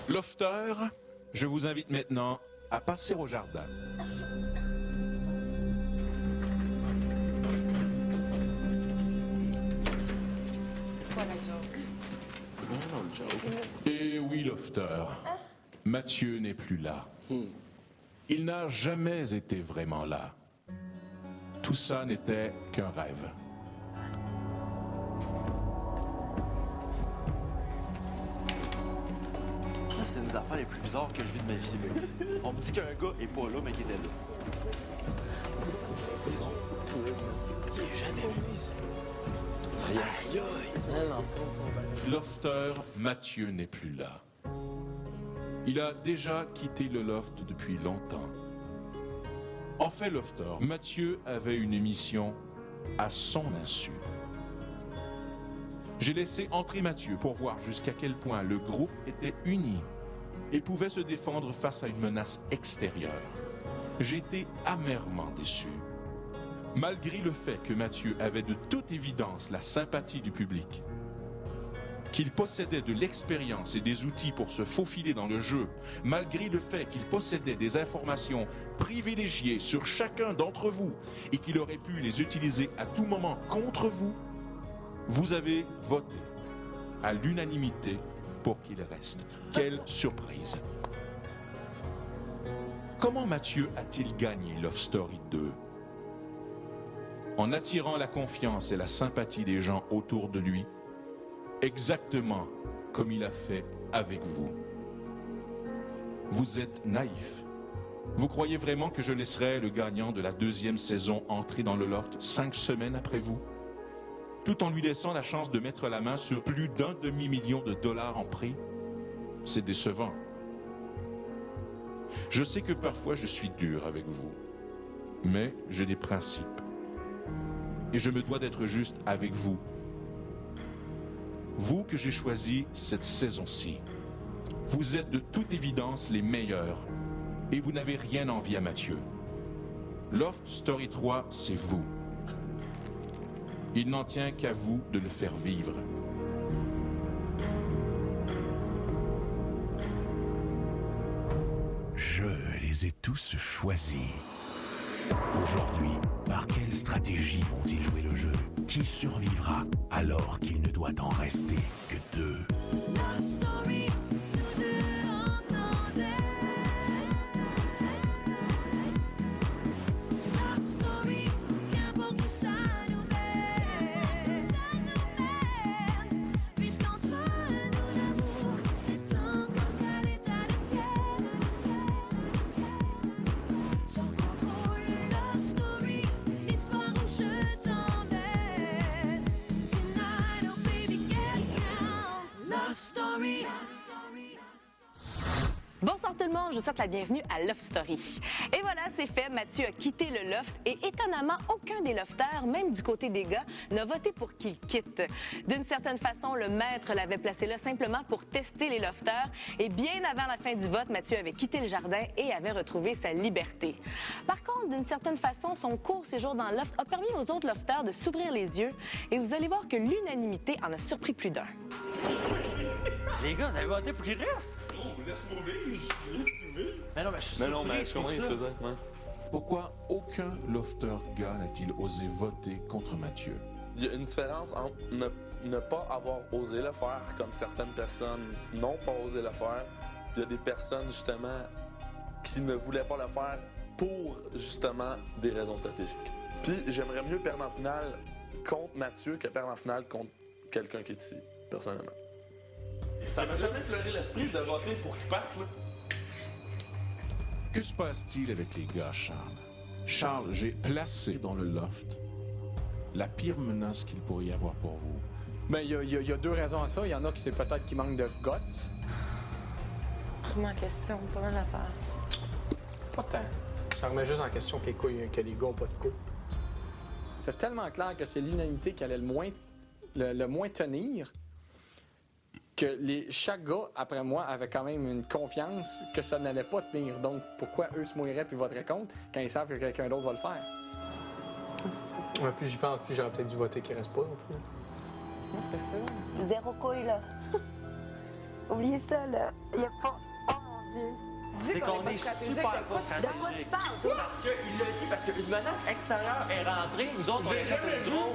Lofter, je vous invite maintenant à passer au jardin. C'est quoi la joke? Et oui, Lofter, Mathieu n'est plus là. Il n'a jamais été vraiment là. Tout ça n'était qu'un rêve. C'est une des affaires les plus bizarres que je vis de ma vie. Là. On me dit qu'un gars est pas là, mais qu'il était là. Il est jamais venu ici. Aïe, aïe. Lofter, Mathieu n'est plus là. Il a déjà quitté le loft depuis longtemps. En fait, Lofter, Mathieu avait une émission à son insu. J'ai laissé entrer Mathieu pour voir jusqu'à quel point le groupe était uni et pouvait se défendre face à une menace extérieure. J'étais amèrement déçu. Malgré le fait que Mathieu avait de toute évidence la sympathie du public, qu'il possédait de l'expérience et des outils pour se faufiler dans le jeu, malgré le fait qu'il possédait des informations privilégiées sur chacun d'entre vous et qu'il aurait pu les utiliser à tout moment contre vous, vous avez voté à l'unanimité pour qu'il reste. Quelle surprise! Comment Mathieu a-t-il gagné Love Story 2? En attirant la confiance et la sympathie des gens autour de lui, exactement comme il a fait avec vous. Vous êtes naïf. Vous croyez vraiment que je laisserai le gagnant de la 2e saison entrer dans le loft 5 semaines après vous, tout en lui laissant la chance de mettre la main sur plus d'1 demi-million de dollars en prix? C'est décevant. Je sais que parfois je suis dur avec vous, mais j'ai des principes. Et je me dois d'être juste avec vous. Vous que j'ai choisi cette saison-ci. Vous êtes de toute évidence les meilleurs et vous n'avez rien envie à Mathieu. Loft Story 3, c'est vous. Il n'en tient qu'à vous de le faire vivre. Je les ai tous choisis. Aujourd'hui, par quelle stratégie vont-ils jouer le jeu? Qui survivra alors qu'il ne doit en rester que 2? Bonsoir tout le monde, je vous souhaite la bienvenue à Love Story. Et voilà, c'est fait, Mathieu a quitté le loft et étonnamment, aucun des lofters, même du côté des gars, n'a voté pour qu'il quitte. D'une certaine façon, le maître l'avait placé là simplement pour tester les lofters et bien avant la fin du vote, Mathieu avait quitté le jardin et avait retrouvé sa liberté. Par contre, d'une certaine façon, son court séjour dans le loft a permis aux autres lofters de s'ouvrir les yeux et vous allez voir que l'unanimité en a surpris plus d'un. Les gars, vous avez voté pour qu'il reste? Oh, laisse-moi vivre. Mais non, mais je suis surpris pour ça. Pourquoi aucun lofter gars n'a-t-il osé voter contre Mathieu? Il y a une différence entre ne pas avoir osé le faire, comme certaines personnes n'ont pas osé le faire. Il y a des personnes, justement, qui ne voulaient pas le faire pour, justement, des raisons stratégiques. Puis, j'aimerais mieux perdre en finale contre Mathieu que perdre en finale contre quelqu'un qui est ici, personnellement. Ça m'a jamais fleuré l'esprit de voter pour qu'il parte, là. Que se passe-t-il avec les gars, Charles? Charles, j'ai placé dans le loft la pire menace qu'il pourrait y avoir pour vous. Ben, il y a 2 raisons à ça. Il y en a qui c'est peut-être qu'il manque de guts. Comment en question, pas mal à faire. Pas tant. Ça remet juste en question que les gars ont pas de couilles. C'était tellement clair que c'est l'unanimité qui allait le moins tenir que chaque gars, après moi, avait quand même une confiance que ça n'allait pas tenir. Donc, pourquoi eux se mouilleraient puis voteraient contre quand ils savent que quelqu'un d'autre va le faire? Ouais, plus j'y pense, plus j'aurais peut-être dû voter qu'il reste pas non plus. C'est ça. 0 couille, là. Oubliez ça, là. Il n'y a pas Mathieu? C'est qu'on est super pas De quoi tu stratégique. parles, toi? Parce qu'il l'a dit, parce qu'une menace extérieure est rentrée, nous autres, on a fait une drôle.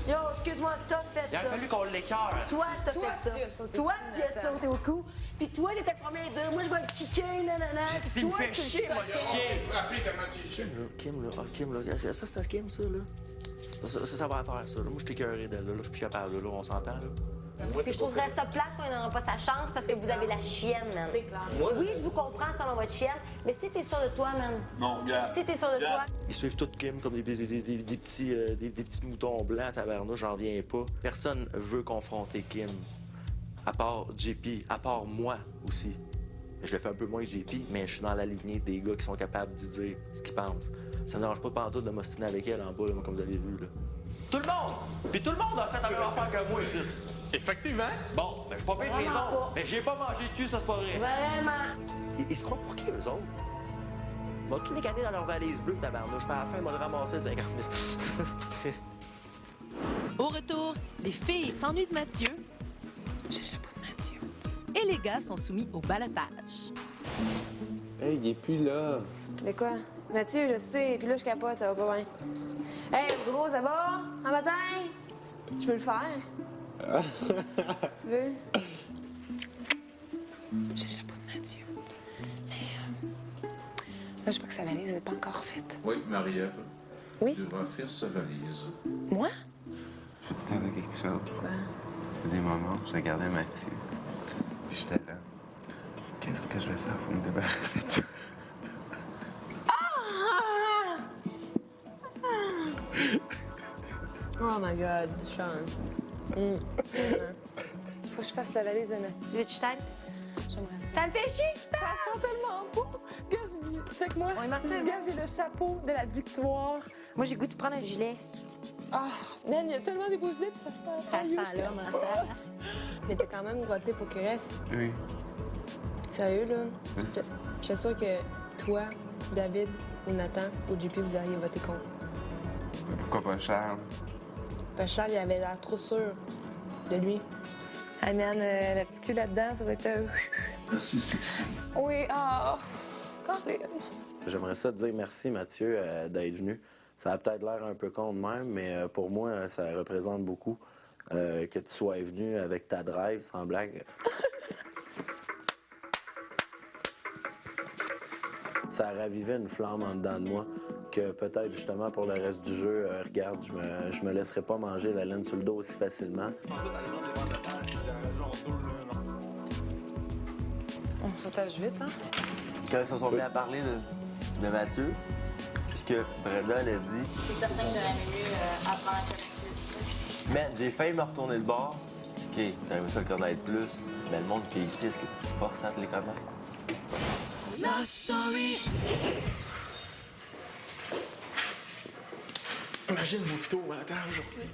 Yo, excuse-moi, t'as fait Il a ça. fallu qu'on l'écœure. Toi, t'as Toi, fait tu as ça. sauté Toi, au tu as sauté au cou. Puis toi, t'étais le premier à dire, moi, je vais le kicker, nanana. J'ai dit, Puis s'il me toi, fait tu le chier, moi, savais. kicker. Kim, là, ça c'est Kim, ça, là. Ça va à terre, ça. Là. Moi, je t'ai écœuré d'elle, là. Je suis plus capable, là. On s'entend, là. Puis je trouverais ça plate qu'on n'aura pas sa chance parce que vous avez la chienne, man. C'est clair. Oui, je vous comprends selon votre chienne, mais si t'es sûr de toi, man. Non, regarde. Si t'es sûr de toi. Ils suivent tout Kim comme des petits moutons blancs, tabarnouche, j'en reviens pas. Personne veut confronter Kim, à part JP, à part moi aussi. Je le fais un peu moins que JP, mais je suis dans la lignée des gars qui sont capables de dire ce qu'ils pensent. Ça me dérange pas de pantoute de m'ostiner avec elle en bas, là, comme vous avez vu. Là. Tout le monde! Puis tout le monde a fait la même affaire que moi ici. Effectivement. Bon, ben, je suis pas pire que les Vraiment autres, pas. mais j'ai pas mangé de cul, ça c'est pas vrai. Vraiment. Ils se croient pour qui, eux autres? Ils vont tous les garder dans leur valise bleue, tabarnouche. Puis à la fin, ils vont le ramasser 50 000. Au retour, les filles s'ennuient de Mathieu. J'échappe de Mathieu. Et les gars sont soumis au ballottage. Hey, il est plus là. De quoi? Mathieu, je sais, puis là, je capote, ça va pas bien. Hey, gros, ça va? Un matin? Je peux le faire? Si tu veux. J'échappe de Mathieu. Mais, là, je vois que sa valise n'est pas encore faite. Oui, Marie-Ève. Oui? Tu vas faire sa valise. Moi? Je te dire quelque chose. Il y a des moments où je regardais Mathieu. Puis j'étais là. Qu'est-ce que je vais faire pour me débarrasser de toi? Oh my God, Sean. Faut que je fasse la valise de Mathieu. Tu veux que je t'aide? J'aimerais ça. Ça me fait chier! Ça sent tellement beau. Gars, je dis, check-moi. Oui, Martin. Gars, j'ai le chapeau de la victoire. Moi, j'ai goût de prendre un gilet. Ah, man, il y a tellement des beaux gilets, puis ça sent. Ça sérieux, sent là, je ma capote. sœur. Mais t'as quand même gratté pour qu'il reste. Oui. Sérieux, là? Je sais. Je suis sûre que toi, David ou Nathan ou JP, vous auriez voté contre. Mais pourquoi pas Charles? Parce que Charles, il avait l'air trop sûr de lui. Ah, man, la petite cul là-dedans, ça va être. Merci, sexy. Oui, ah. Colin. J'aimerais ça te dire merci, Mathieu, d'être venu. Ça a peut-être l'air un peu con de même, mais pour moi, ça représente beaucoup que tu sois venu avec ta drive, sans blague. Ça a ravivé une flamme en dedans de moi que peut-être, justement, pour le reste du jeu, regarde, je me laisserai pas manger la laine sur le dos aussi facilement. On s'attache vite, hein? Quand ils se sont mis à parler de Mathieu, puisque Brenda, elle a dit C'est certain que j'aurais mieux apprendre à connaître. man, j'ai failli me retourner de bord. OK, t'as aimé ça le connaître plus. Mais le monde qui est ici, est-ce que tu forces à te les connaître? Imagine mon plutôt au balatage aujourd'hui.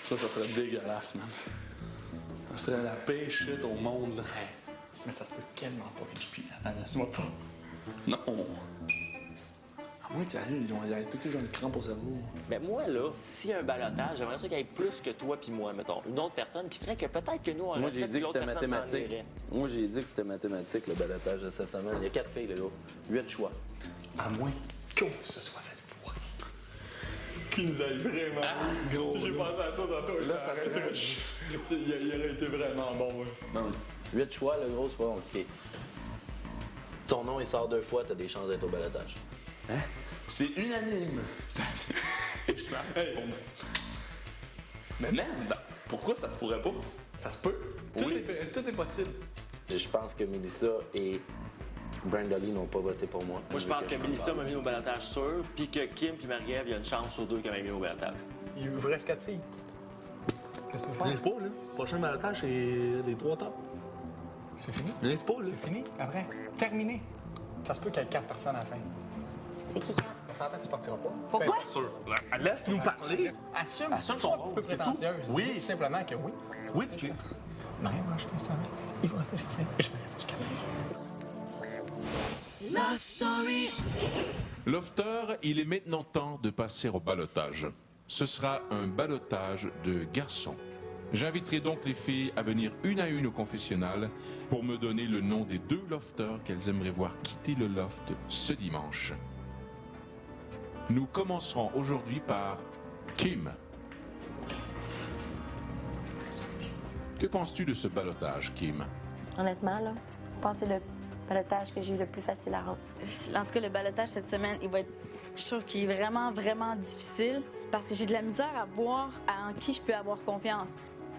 Ça serait dégueulasse, man. Ça serait la pire shit au monde, là. Mais ça se peut quasiment pas que JP. Attends, laisse-moi pas. Non. À moins qu'ils ont tout une crampe au cerveau. Mais moi, là, s'il y a un balotage, j'aimerais ça qu'il y ait plus que toi puis moi, mettons. Une autre personne qui ferait que peut-être que nous, on Moi, j'ai respecte dit que l'autre c'était personne s'en mathématique. irait. Moi, j'ai dit que c'était mathématique, le balotage de cette semaine. Il y a 4 filles, les gars. 8 choix. À moins que ce soit fait pour. Qui nous aille vraiment. Gros. J'ai pensé à ça tantôt. Là, ça serait... Il aurait été vraiment bon, ouais. Non, 8 choix, le gros, c'est pas compliqué. Ton nom, il sort 2 fois, t'as des chances d'être au balotage. Hein? C'est unanime. Hey, Mais merde, pourquoi ça se pourrait pas? Ça se peut. Tout est possible. Je pense que Mélissa et Brenda Lee n'ont pas voté pour moi. Moi, je pense que Mélissa m'a mis au balotage sûr, puis que Kim puis Marie-Ève, il y a une chance sur 2 qu'elle m'a mis au balotage. Il vous reste 4 filles. Qu'est-ce que tu veux faire? N'est-ce pas, là? Prochain balotage, c'est les 3 tops. C'est fini? N'est-ce pas, là? C'est fini? Après? Terminé. Ça se peut qu'il y ait 4 personnes à la fin. C'est qui quand? On s'entend que tu partiras pas. Pourquoi? Sûr. Laisse-nous parler. Assume. Assume Sois ton un petit rôle, peu c'est tout. prétentieuse. Oui. Dis tout simplement que oui. Oui, tu l'es. Marie, moi, je reste avec. Il faut rester jusqu'à la fin. Je vais rester jusqu'à la fin. Lofter, il est maintenant temps de passer au ballottage. Ce sera un ballottage de garçons. J'inviterai donc les filles à venir une à une au confessionnal pour me donner le nom des 2 lofters qu'elles aimeraient voir quitter le loft ce dimanche. Nous commencerons aujourd'hui par Kim. Que penses-tu de ce ballottage, Kim? Honnêtement, là, je pense que c'est le ballottage que j'ai eu le plus facile à rendre. En tout cas, le ballottage cette semaine, il va être, je trouve qu'il est vraiment, vraiment difficile parce que j'ai de la misère à voir en qui je peux avoir confiance.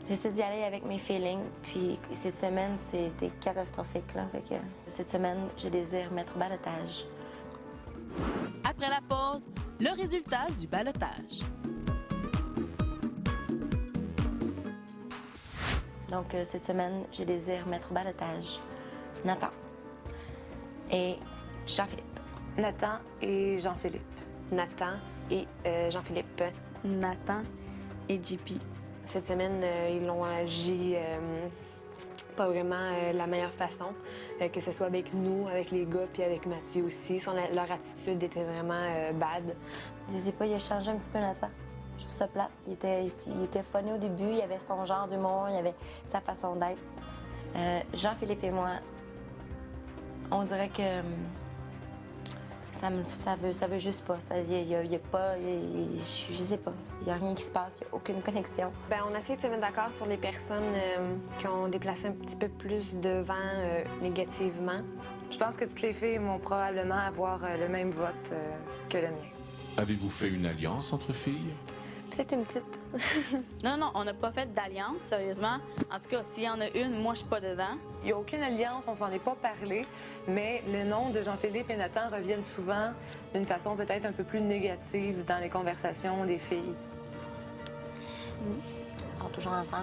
J'essaie d'y aller avec mes feelings, puis cette semaine, c'était catastrophique, là. Fait que cette semaine, je désire mettre au ballottage. Après la pause, le résultat du ballottage. Donc, cette semaine, je désire mettre au ballottage Nathan et Jean-Philippe. Nathan et Jean-Philippe. Nathan et Jean-Philippe. Nathan et JP. Cette semaine, ils l'ont agi pas vraiment la meilleure façon, que ce soit avec nous, avec les gars, puis avec Mathieu aussi. Leur attitude était vraiment bad. Je sais pas, il a changé un petit peu Nathan. Je trouve ça plate. Il était funny au début, il avait son genre d'humour, il avait sa façon d'être. Jean-Philippe et moi, on dirait que ça veut juste pas. Il y a pas, je sais pas, il y a rien qui se passe, il y a aucune connexion. Bien, on a essayé de se mettre d'accord sur les personnes qui ont déplacé un petit peu plus devant négativement. Je pense que toutes les filles vont probablement avoir le même vote que le mien. Avez-vous fait une alliance entre filles? C'est une petite. Non, on n'a pas fait d'alliance, sérieusement. En tout cas, s'il y en a une, moi, je suis pas dedans. Il n'y a aucune alliance, on s'en est pas parlé, mais le nom de Jean-Philippe et Nathan reviennent souvent d'une façon peut-être un peu plus négative dans les conversations des filles. Ils sont toujours ensemble.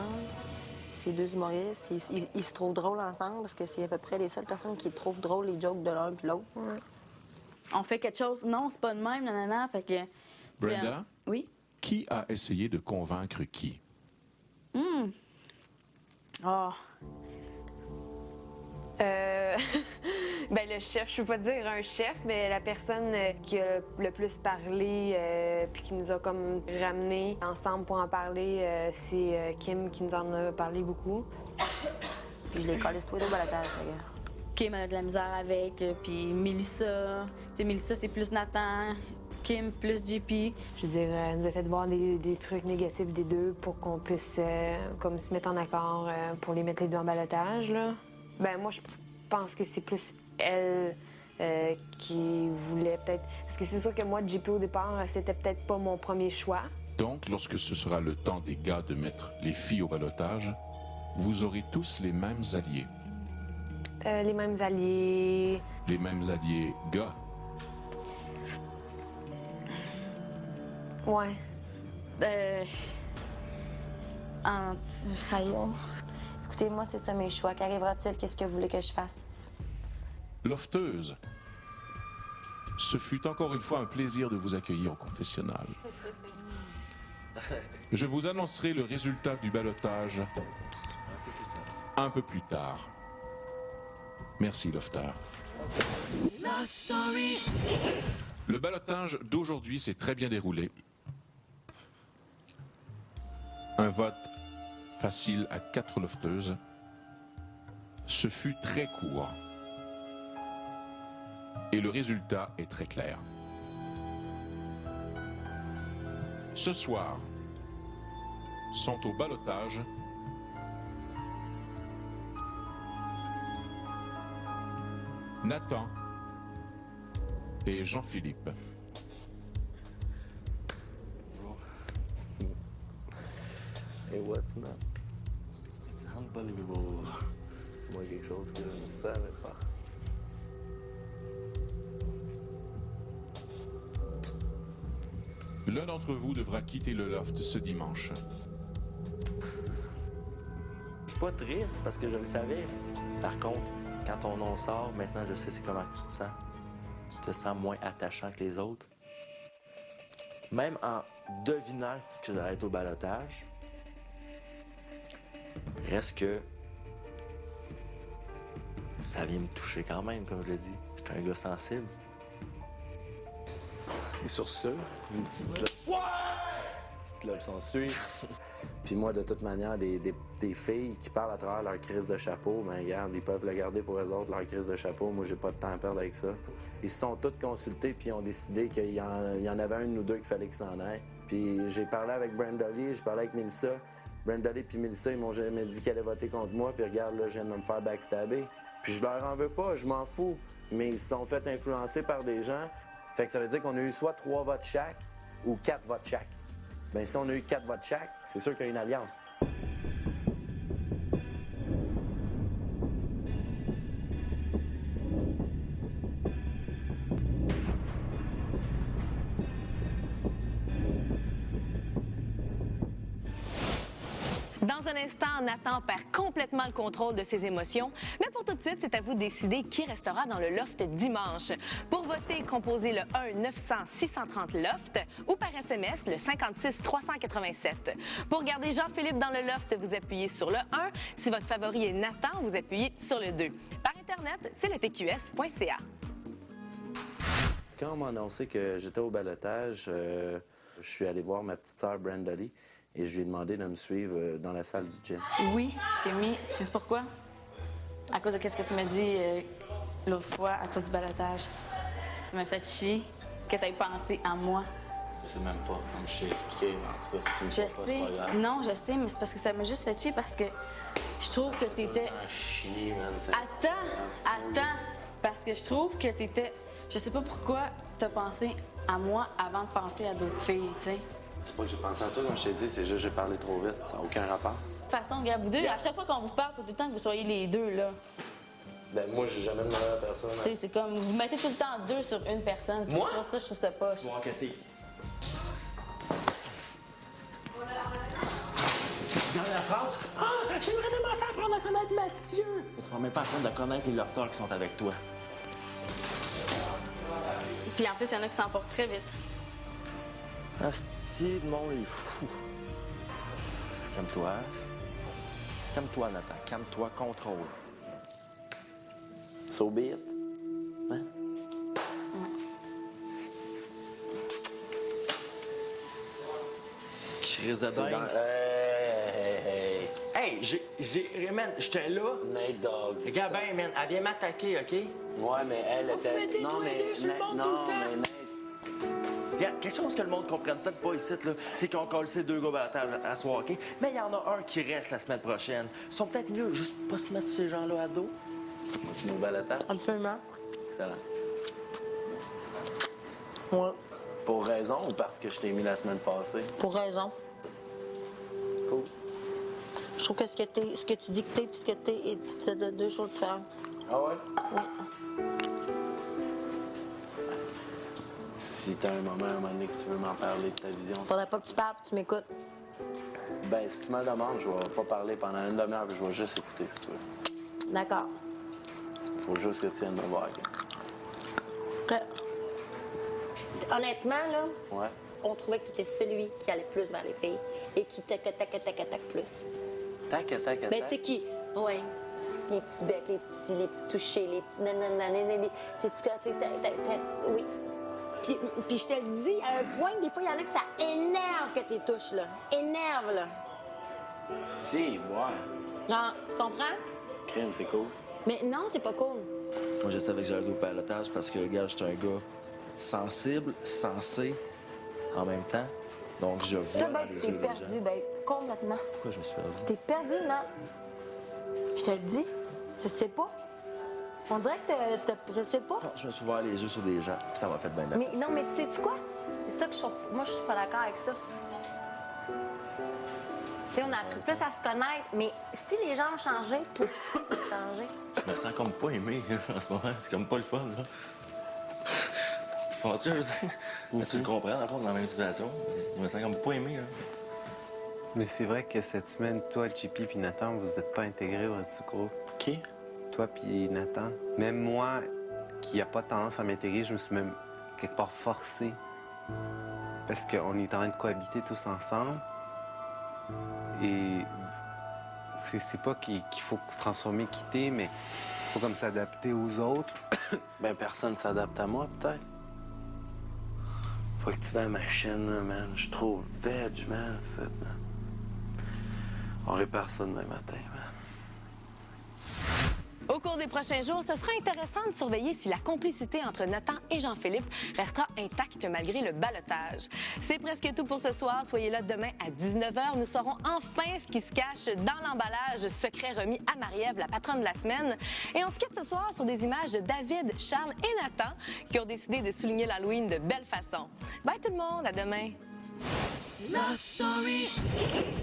Ces 2 humoristes, ils se trouvent drôles ensemble parce que c'est à peu près les seules personnes qui trouvent drôles les jokes de l'un puis l'autre. Ouais. On fait quelque chose. Non, c'est pas de même, nanana. Fait que. Brenda? Oui? Qui a essayé de convaincre qui? Oh. Ben, le chef, je peux pas dire un chef, mais la personne qui a le plus parlé puis qui nous a comme ramenés ensemble pour en parler, c'est Kim qui nous en a parlé beaucoup. Puis je les colle tous les 2 au ballottage, regarde. Kim a de la misère avec, puis Mélissa. Tu sais, Mélissa, c'est plus Nathan. Kim plus JP. Je veux dire, elle nous a fait voir des trucs négatifs des 2 pour qu'on puisse comme se mettre en accord pour les mettre les 2 en ballottage, là. Ben moi, je pense que c'est plus elle qui voulait peut-être... Parce que c'est sûr que moi, JP, au départ, c'était peut-être pas mon premier choix. Donc, lorsque ce sera le temps des gars de mettre les filles au ballottage, vous aurez tous les mêmes alliés. Les mêmes alliés... Les mêmes alliés gars. Ouais. Écoutez, moi, c'est ça mes choix. Qu'arrivera-t-il? Qu'est-ce que vous voulez que je fasse? Lofteuse, ce fut encore une fois un plaisir de vous accueillir au confessionnal. Je vous annoncerai le résultat du ballottage un peu plus tard. Merci, Lofter. Le ballottage d'aujourd'hui s'est très bien déroulé. Un vote facile à 4 lofteuses. Ce fut très court. Et le résultat est très clair. Ce soir, sont au ballottage Nathan et Jean-Philippe. Hey, what's not? It's unbelievable. C'est moi quelque chose que je ne savais pas. L'un d'entre vous devra quitter le loft ce dimanche. Je suis pas triste parce que je le savais. Par contre, quand ton nom sort, maintenant je sais c'est comment tu te sens. Tu te sens moins attachant que les autres. Même en devinant que j'allais être au ballottage, reste que ça vient me toucher quand même, comme je l'ai dit. Je suis un gars sensible. Et sur ce, une petite clope. Ouais! Une petite clope s'ensuit. Puis Puis moi, de toute manière, des filles qui parlent à travers leur crise de chapeau, ben regarde, ils peuvent le garder pour eux autres, leur crise de chapeau. Moi, j'ai pas de temps à perdre avec ça. Ils se sont tous consultés, puis ils ont décidé qu'il y en avait un ou deux qu'il fallait qu'ils s'en aillent. Puis j'ai parlé avec Brandolly, j'ai parlé avec Melissa. Brandolly puis Melissa, ils m'ont jamais dit qu'elle allait voter contre moi, puis regarde, là, je viens de me faire backstabber. Puis je leur en veux pas, je m'en fous. Mais ils se sont fait influencer par des gens. Fait que ça veut dire qu'on a eu soit 3 votes chaque ou 4 votes chaque. Bien, si on a eu 4 votes chaque, c'est sûr qu'il y a une alliance. Dans un instant, Nathan perd complètement le contrôle de ses émotions. Mais pour tout de suite, c'est à vous de décider qui restera dans le loft dimanche. Pour voter, composez le 1-900-630-LOFT ou par SMS le 56-387. Pour garder Jean-Philippe dans le loft, vous appuyez sur le 1. Si votre favori est Nathan, vous appuyez sur le 2. Par Internet, c'est le tqs.ca. Quand on m'a annoncé que j'étais au ballottage, je suis allé voir ma petite sœur Brandolly. Et je lui ai demandé de me suivre dans la salle du gym. Oui, je t'ai mis. Tu sais pourquoi? À cause de ce que tu m'as dit l'autre fois, à cause du ballottage. Ça m'a fait chier que tu aies pensé à moi. Je sais même pas, comme je t'ai expliqué. En tout cas, si tu me Je sais pas, sais. c'est pas grave. Non, je sais, mais c'est parce que ça m'a juste fait chier parce que je trouve que t'étais. Chier, man. Attends. Parce que je trouve que t'étais. Je sais pas pourquoi t'as pensé à moi avant de penser à d'autres filles, tu sais. C'est pas que j'ai pensé à toi, comme je t'ai dit, c'est juste que j'ai parlé trop vite. Ça n'a aucun rapport. De toute façon, gars, vous deux, à chaque fois qu'on vous parle, faut tout le temps que vous soyez les deux, là. Ben, moi, j'ai jamais demandé à personne. Tu sais, c'est comme, vous mettez tout le temps deux sur une personne. Puis Moi? je trouve ça pas. C'est moi que t'es. Dernière phrase. Ah! J'aimerais tellement ça apprendre à connaître Mathieu! Mais tu vas même pas apprendre à connaître les lofters qui sont avec toi. Puis en plus, il y en a qui s'emportent très vite. Asti, le monde est fou. Calme-toi. Calme-toi, Nathan. Calme-toi, contrôle. So be it. Hein? Crise de dingue. Hey, man, j'étais là. Nate Dogg. Regarde bien, man, elle vient m'attaquer, OK? Ouais, mais elle était. Vous mettez non, tous les deux sur le monde tout le temps. mais Nate. Regarde, quelque chose que le monde ne comprenne peut-être pas ici, là, c'est qu'on colle ces 2 gars au ballottage à soir, OK? Mais il y en a un qui reste la semaine prochaine. Ils sont peut-être mieux juste pas se mettre ces gens-là à dos. Au ballottage? Absolument. Excellent. Ouais. Pour raison ou parce que je t'ai mis la semaine passée? Pour raison. Cool. Je trouve que ce que tu dis que t'es puis ce que t'es, c'est deux choses différentes. Ah ouais? Oui. Si t'as un moment donné que tu veux m'en parler de ta vision. Faudrait pas que tu parles puis tu m'écoutes. Ben, si tu me le demandes, je vais pas parler pendant une demi-heure, puis je vais juste écouter si tu veux. D'accord. Faut juste que tu viennes me voir. OK. Honnêtement, là, Ouais. on trouvait que tu étais celui qui allait plus vers les filles et qui tac plus. Tac. Ben, tu sais, qui. Ouais. Les petits becs, les petits touchés, les petits nanana, oui. Puis je te le dis, à un point, des fois, il y en a que ça énerve que t'es touches, là. Énerve, là. Si, ouais. Non, tu comprends? Crime, c'est cool. Mais non, c'est pas cool. Moi, je savais que j'allais au ballottage parce que, regarde, j'étais un gars sensible, sensé, en même temps. Donc, je vois Toi, ben, dans les tu t'es yeux des perdu, gens. ben, complètement. Pourquoi je me suis perdu? Tu t'es perdu, non? Je te le dis, je sais pas. On dirait que je sais pas. Non, je me suis ouvert les yeux sur des gens, puis ça m'a fait bien de la Mais non, mais tu sais-tu quoi? C'est ça que je trouve. Moi, je suis pas d'accord avec ça. Tu sais, on a appris plus à se connaître, mais si les gens ont changé, toi aussi, t'as changé. Je me sens comme pas aimé en ce moment. C'est comme pas le fun, là. Tu comprends ce que je veux dire? Mais tu le comprends, dans le fond, dans la même situation. Je me sens comme pas aimé, là. Mais c'est vrai que cette semaine, toi, JP puis Nathan, vous n'êtes pas intégrés au reste du groupe. Qui? Toi puis Nathan. Même moi, qui n'a pas tendance à m'intégrer, je me suis même quelque part forcé. Parce qu'on est en train de cohabiter tous ensemble. Et c'est pas qu'il faut se transformer, quitter, mais il faut comme s'adapter aux autres. Ben, personne s'adapte à moi, peut-être. Faut que tu vas à ma chaîne, là, man. Je suis trop veg, man, ça, man. On répare ça demain matin. Au cours des prochains jours, ce sera intéressant de surveiller si la complicité entre Nathan et Jean-Philippe restera intacte malgré le ballottage. C'est presque tout pour ce soir. Soyez là demain à 19h. Nous saurons enfin ce qui se cache dans l'emballage secret remis à Marie-Ève, la patronne de la semaine. Et on se quitte ce soir sur des images de David, Charles et Nathan qui ont décidé de souligner l'Halloween de belle façon. Bye tout le monde, à demain. Love Story.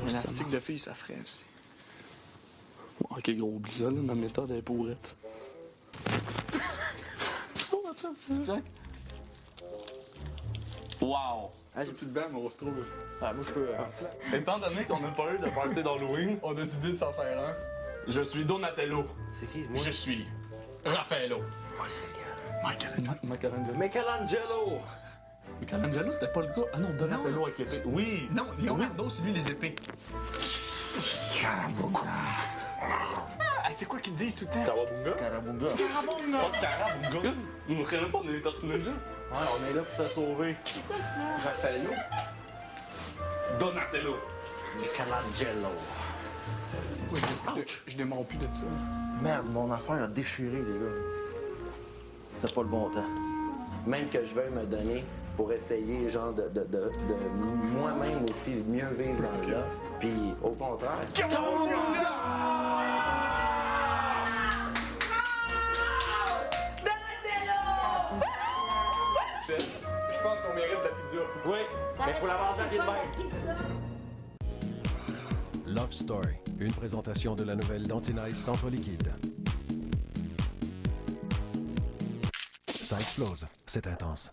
Élastique de fille, ça ferait aussi. Ok, gros, oublie ça, là, ma méthode est pourrette. Oh, attends, Jack. Wow! Tu le bain, mon rostro, là? Ah, moi, je peux. Étant donné qu'on n'a pas eu de party d'Halloween, on a décidé de s'en faire un. Je suis Donatello. C'est qui, moi? Je suis Raffaello. Moi, c'est le gars. Michelangelo. Michelangelo! Michelangelo, c'était pas le gars? Ah non, Donatello avec l'épée. Oui! Non, Leonardo, c'est lui les épées. Ah, c'est quoi qu'ils disent tout le temps? Carabunga? Carabunga. Carabunga! Oh, Carabunga! Tu nous connais pas, on est les Tortues Ninja? Ouais, on est là pour te sauver. C'est quoi ça? Raffaello. Donatello. Michelangelo. Oui, je démarre plus de ça. Merde, mon affaire a déchiré, les gars. C'est pas le bon temps. Même que je veuille me donner pour essayer, genre, de moi-même aussi mieux vivre dans le loft. Puis, au contraire... Je pense qu'on mérite la pizza. Oui, mais faut la manger à pied de bain. Love Story, une présentation de la nouvelle d'Antinice Centre Liquide. Ça explose, c'est intense.